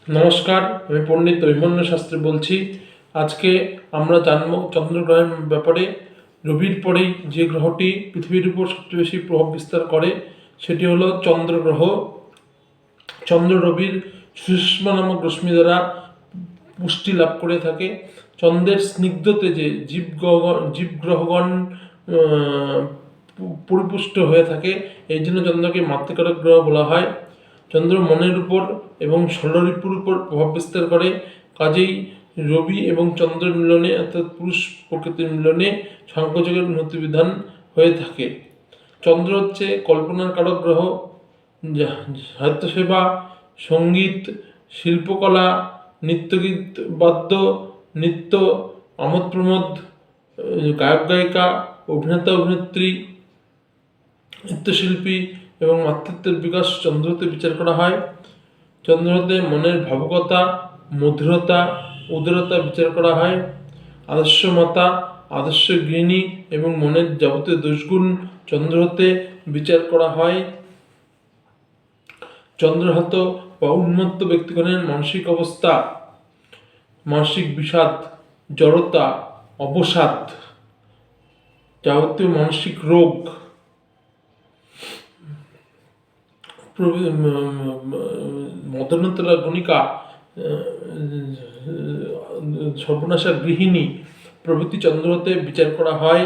নমস্কার, আমি পণ্ডিত অভিমন্যু শাস্ত্রী বলছি। আজকে আমরা জানব চন্দ্রগ্রহণের ব্যাপারে। রবির পরেই যে গ্রহটি পৃথিবীর উপর সবচেয়ে বেশি প্রভাব বিস্তার করে সেটি হলো চন্দ্রগ্রহ। চন্দ্র রবির সুষুম্না নামক রশ্মি দ্বারা পুষ্টি লাভ করে থাকে। চন্দ্রের স্নিগ্ধ তেজে জীবগ্রহগণ পরিপুষ্ট হয়ে থাকে। এই জন্য চন্দ্রকে মাতৃকারক গ্রহ বলা হয়। চন্দ্র মনের উপর এবং ষড়রিপুর উপর প্রভাব বিস্তার করে। কাজেই রবি এবং চন্দ্রের মিলনে অর্থাৎ পুরুষ প্রকৃতির মিলনে সাংখ্যযোগের উন্নতি বিধান হয়ে থাকে। চন্দ্র হচ্ছে কল্পনার কারক গ্রহ। সাহিত্যসেবা, সঙ্গীত, শিল্পকলা, নৃত্যগীত, বাদ্য, নৃত্য, আমোদ প্রমোদ, গায়ক গায়িকা, অভিনেতা অভিনেত্রী, নৃত্যশিল্পী এবং মাতৃত্বের বিকাশ চন্দ্রতে বিচার করা হয়। চন্দ্রতে মনের ভাবুকতা, মধুরতা, উদারতা বিচার করা হয়। আদর্শ মাতা, আদর্শ গৃহিণী এবং মনের যাবতীয় দোষগুণ চন্দ্রতে বিচার করা হয়। চন্দ্রহত বা উন্মত্ত ব্যক্তিগণের মানসিক অবস্থা, মানসিক বিষাদ, জড়তা, অবসাদ, যাবতীয় মানসিক রোগ, মদনতলা গণিকা, সর্বনাশা গৃহিণী প্রভৃতি চন্দ্রতে বিচার করা হয়।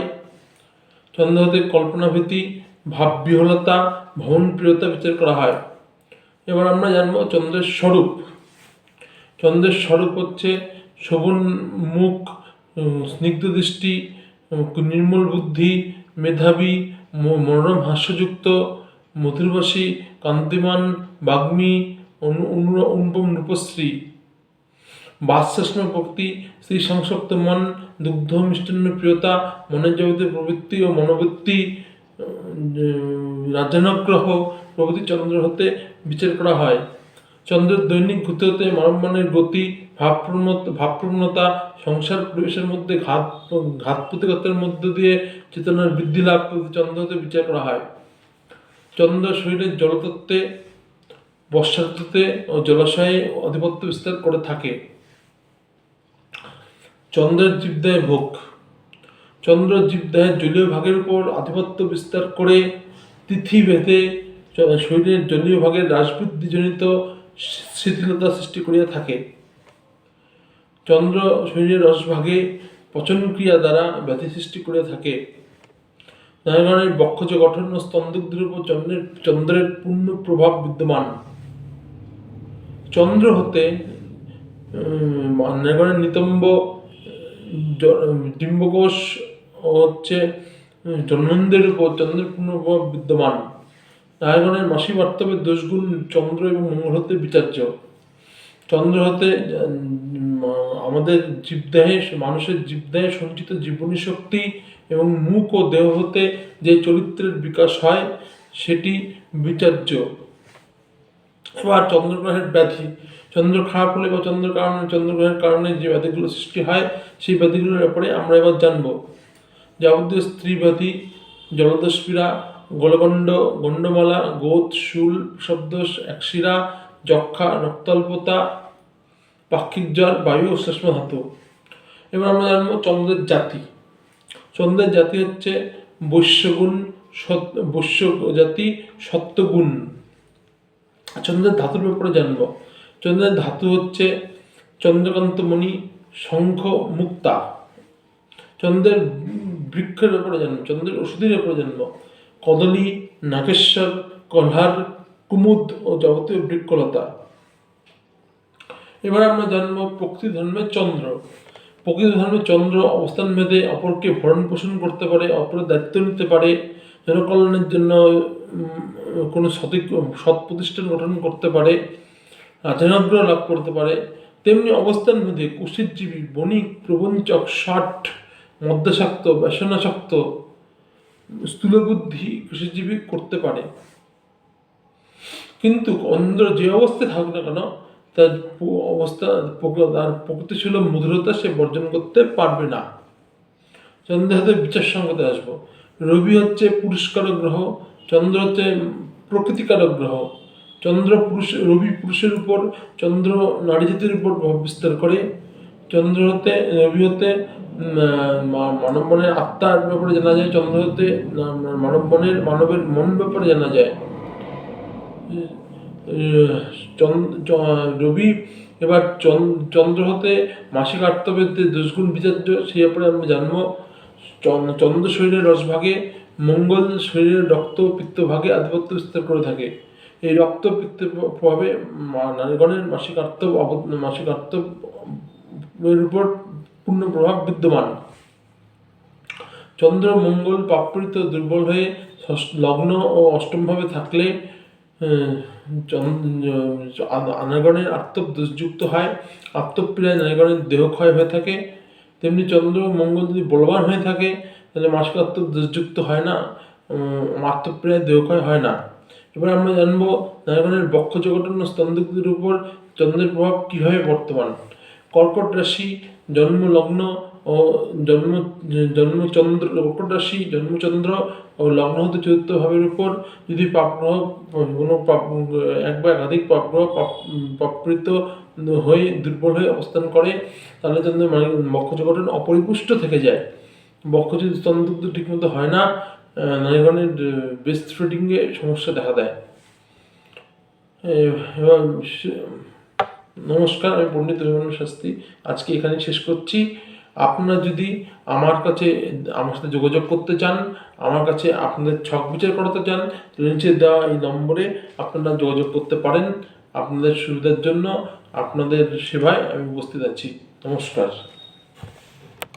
চন্দ্রতে কল্পনাভীতি, ভাববিহ্বলতা, ভ্রমণপ্রিয়তা বিচার করা হয়। এবার আমরা জানবো চন্দ্রের স্বরূপ। চন্দ্রের স্বরূপ হচ্ছে শোভন মুখ, স্নিগ্ধ দৃষ্টি, নির্মল বুদ্ধি, মেধাবী, মনোরম হাস্যযুক্ত, মধুরভাষী, কান্তিমান, বাগ্মী, অনুপম রূপশ্রী, বাৎসস্ম ভক্তি, শ্রী সংসক্ত মন, দুগ্ধ মিষ্টান্ন প্রিয়তা, মনের যাবতীয় প্রবৃত্তি ও মনোবৃত্তি, রাজ্যানুগ্রহ প্রভৃতি চন্দ্র হতে বিচার করা হয়। চন্দ্রের দৈনিক গতি হতে মানবমনের গতি, ভাবপ্রবণতা, সংসার পরিবেশের মধ্যে ঘাত প্রতিঘাতের মধ্য দিয়ে চেতনার বৃদ্ধি লাভ প্রভৃতি চন্দ্র হতে বিচার করা হয়। চন্দ্র শরীরের জলতত্ত্বে, বর্ষাঋতুতে ও জলাশয়ে আধিপত্য বিস্তার করে থাকে। চন্দ্রের জীবদেহে ভোগ। চন্দ্র জীবদেহের জলীয় ভাগের উপর আধিপত্য বিস্তার করে তিথি ভেদে শরীরের জলীয় ভাগের হ্রাসবৃদ্ধিজনিত শিথিলতা সৃষ্টি করিয়া থাকে। চন্দ্র শরীরের রসভাগে পচনক্রিয়া দ্বারা ব্যাধি সৃষ্টি করিয়া থাকে। নারীগণের বক্ষজ গঠন ও স্তন্দগ্ধির উপর চন্দ্রের পূর্ণ প্রভাব বিদ্যমান। চন্দ্র হতে নারীগণের নিতম্ব, ডিম্বকোষ হচ্ছে জন্মেন্দ্রের উপর চন্দ্রের পূর্ণ প্রভাব বিদ্যমান। নারীগণের মাসি বার্তবের দোষগুণ চন্দ্র এবং মঙ্গল হতে বিচার্য। চন্দ্র হতে আমাদের জীবদেহে, মানুষের জীবদেহে সঞ্চিত জীবনী শক্তি এবং মুখ ও দেহ হতে যে চরিত্রের বিকাশ হয় সেটি বিচার্য। এবার চন্দ্রগ্রহের ব্যাধি। চন্দ্র খারাপ হলে বা চন্দ্রগ্রহের কারণে যে ব্যাধিগুলো সৃষ্টি হয় সেই ব্যাধিগুলোর ব্যাপারে আমরা এবার জানব। যাবতীয় স্ত্রী ব্যাধি, জলদস্ফীরা, গলগণ্ড, গণ্ডমালা, গোদ, শূল, শব্দোষ, একশিরা, যক্ষা, রক্তাল্পতা, পাক্ষিক জ্বর, বায়ু ও শ্লেষ্মধাতু। এবার আমরা জানবো চন্দ্রের জাতি। চন্দ্রের জাতি হচ্ছে বৈশ্যগুণ, বৈশ্য জাতি, সত্যগুণ। চন্দ্রের ধাতুর ব্যাপারে জানব। চন্দ্রের ধাতু হচ্ছে চন্দ্রকান্তমণি, শঙ্খ, মুক্তা। চন্দ্রের বৃক্ষের ব্যাপারে জানব। চন্দ্রের ওষুধের ব্যাপারে জানব। কদলী, নাগেশ্বর, কলহার, কুমুদ ও যাবতীয় বৃক্ষলতা। এবার আমরা জানবো প্রকৃতি ধর্মের চন্দ্র। প্রকৃতি ধর্মের চন্দ্র অবস্থান ভেদে অপরকে ভরণ পোষণ করতে পারে, অপরের দায়িত্ব নিতে পারে, জনকল্যাণের জন্য কোনো সৎ প্রতিষ্ঠান গঠন করতে পারে, রাজনাগ্রহ লাভ করতে পারে। তেমনি অবস্থান ভেদে কুশীরজীবী, বণিক, প্রবঞ্চক, ষাট, মদ্যাসক্ত, ব্যসনাসক্ত, স্থূলবুদ্ধি কুশীরজীবী করতে পারে। কিন্তু চন্দ্র যে অবস্থায় থাকুক না কেন তার অবস্থা, তার প্রকৃতি ছিল মধুরতা, সে বর্জন করতে পারবে না। চন্দ্রের হাতে বিচার সংকটে আসবো। রবি হচ্ছে পুরস্কারক গ্রহ, চন্দ্র হচ্ছে প্রকৃতিকারক গ্রহ। রবি পুরুষের উপর, চন্দ্র নারী জাতির উপর প্রভাব বিস্তার করে। রবি হতে মানব মনের আত্মার ব্যাপারে জানা যায়, চন্দ্র হতে মানবের মন ব্যাপারে জানা যায়। রবি এবার চন্দ্র হতে মাসিক আর্তবের যে দোষগুণ বিচার্য সেই ব্যাপারে আমরা জানবো। চন্দ্র শরীরের রসভাগে, মঙ্গল শরীরের রক্ত পিত্ত ভাগে আধিপত্য বিস্তার করে থাকে। এই রক্ত পিত্তের প্রভাবে নারীগণের মাসিক আর্তবের উপর পূর্ণ প্রভাব বিদ্যমান। চন্দ্র মঙ্গল পাপড়িত দুর্বল হয়ে লগ্ন ও অষ্টমভাবে থাকলে নারীগণের আর্তব দোষযুক্ত হয়, আত্মপ্রিয়ায় নারীগণের দেহক্ষয় হয়ে থাকে। তেমনি চন্দ্র মঙ্গল যদি বলবান হয়ে থাকে তাহলে মাসিক আর্তব দোষযুক্ত হয় না, আত্মপ্রিয়ায় দেহক্ষয় হয় না। এবার আমরা জানবো নারীগণের বক্ষজগটন ও স্তনদিগদের উপর চন্দ্রের প্রভাব কীভাবে বর্তমান। কর্কট রাশি জন্মলগ্ন ও কর্কট রাশি জন্মচন্দ্র ও লগ্ন হতে চতুর্থ ভাবের উপর যদি পাপগ্রহ কোনো এক বা একাধিক পাপগ্রহ পাপৃত হয়ে দুর্বল হয়ে অবস্থান করে তাহলে চন্দ্রের বক্ষজগটন অপরিপুষ্ট থেকে যায়। বক্ষ যদি স্তনদুগ্ধ ঠিকমতো হয় না, নারীগণের ব্রেস্ট ফিডিংয়ে সমস্যা দেখা দেয়। এবার নমস্কার, আমি পণ্ডিত অভিমন্যু শাস্ত্রী। আজকে এখানেই শেষ করছি। আপনারা যদি আমার সাথে যোগাযোগ করতে চান, আমার কাছে আপনাদের ছক বিচার করাতে চান, নিচে দেওয়া এই নম্বরে আপনারা যোগাযোগ করতে পারেন। আপনাদের সুবিধার জন্য আপনাদের সেবায় আমি উপস্থিত আছি। নমস্কার।